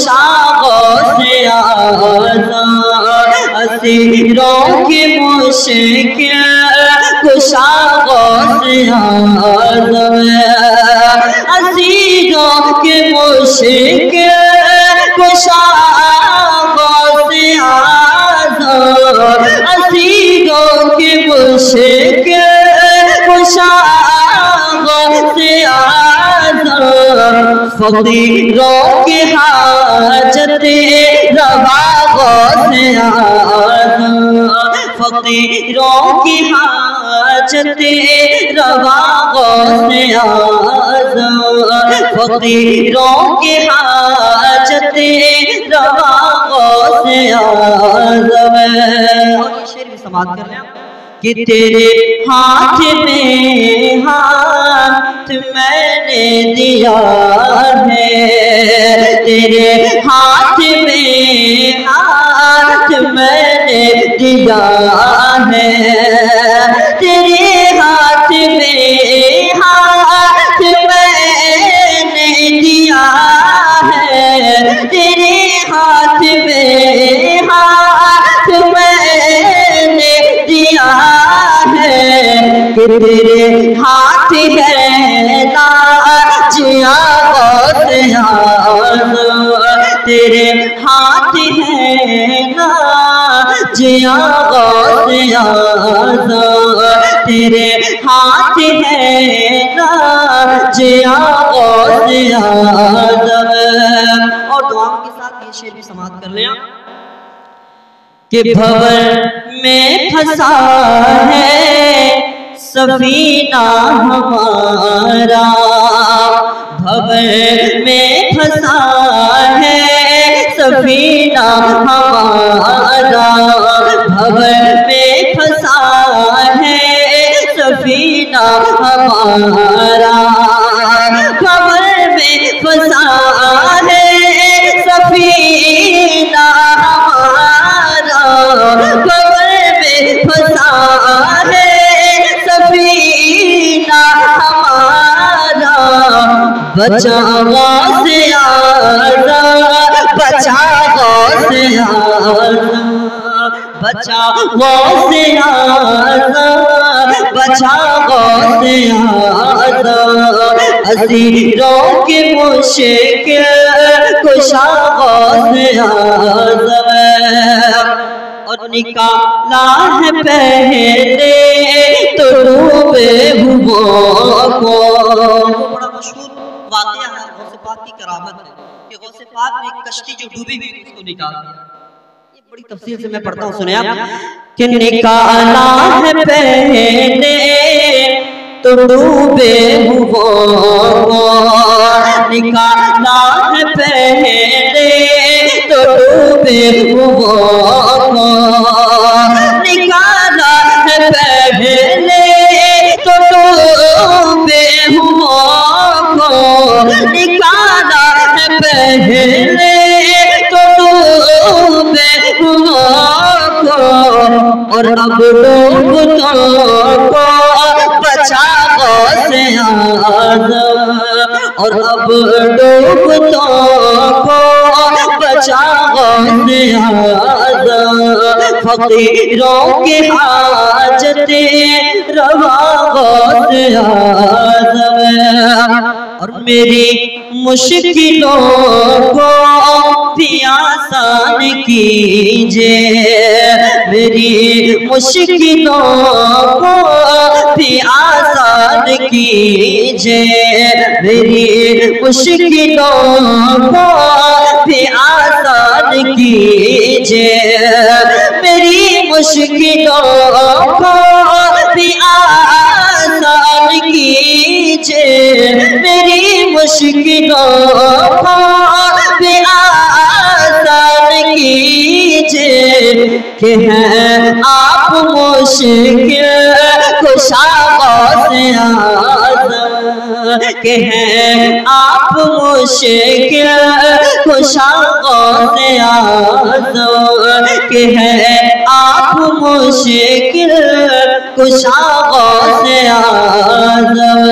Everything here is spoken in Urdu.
کشا غوث اعظم اسیروں کی مشکل کشا غوث اعظم اسیروں کی مشکل کشا غوث اعظم اسیروں کی مشکل کشا غوث اعظم فقیروں کی حاجت روا غوث اعظم فقیروں کی حاجت روا غوث اعظم فقیروں کی حاجت روا غوث اعظم. اور یہ شعر بھی سماعت کر لیں کہ تیرے ہاتھ میں ہاتھ میں نے دیا ہے تیرے ہاتھ میں ہاتھ میں نے دیا ہے تیرے ہاتھ میں ہاتھ میں نے دیا ہے تیرے ہاتھ میں ہاتھ میں نے دیا ہے کہ تیرے ہاتھ ہے ناجیاں غوث اعظم تیرے ہاتھ ہے ناجیاں غوث اعظم تیرے ہاتھ ہے ناجیاں غوث اعظم. اور دعاؤں کے ساتھ یہ شعر بھی سماعت کر لیں کہ بھور میں پھنسا ہے سفینہ ہمارا بھور میں پھنسا ہے سفینہ ہمارا بھور میں پھنسا ہے سفینہ ہمارا بھور میں پھنسا ہے سفینہ ہمارا بھور میں پھنسا ہے سفینہ ہمارا بچا غوث اعظم بچا غوث اعظم بچا غوث اعظم بچا غوث اعظم اسیروں کی مشکل کشا غوث اعظم. اور نکالا ہے پہلے تو ڈوبے ہوا کو. بڑا مشہور واقعہ ہے غوث پاک کی کرامت ہے کہ غوث پاک نے ایک کشتی جو ڈوبی ہوئی اس کو نکال دیا. یہ بڑی تفصیل سے میں پڑھتا ہوں سنیں آپ کہ نکالا ہے پہلے تو ڈوبے ہوا کو نکالا ہے پہلے تو ڈوبے ہوا کو نکالا ہے پہلے تو ڈوبے ہوا کو نکالا ہے پہلے تو ڈوبے ہوا کو اور اب ڈوبتوں کو بچا غوث اعظم اور اب ڈوبتوں کو بچا غوث اعظم فقیروں کی حاجت روا غوث اعظم. اور میری مشکلوں کو بھی آسان کیجے میری مشکلوں کو بھی آسان کیجے میری مشکلوں کو بھی آسان کیجے میری مشکلوں کو بھی آسان کیجے میری مشکلوں کو بھی آسان کیجے کہ ہیں آپ مشکل کشا غوث اعظم کہ ہیں آپ مشکل کشا غوث اعظم کہ ہیں آپ مشکل کشا غوث اعظم.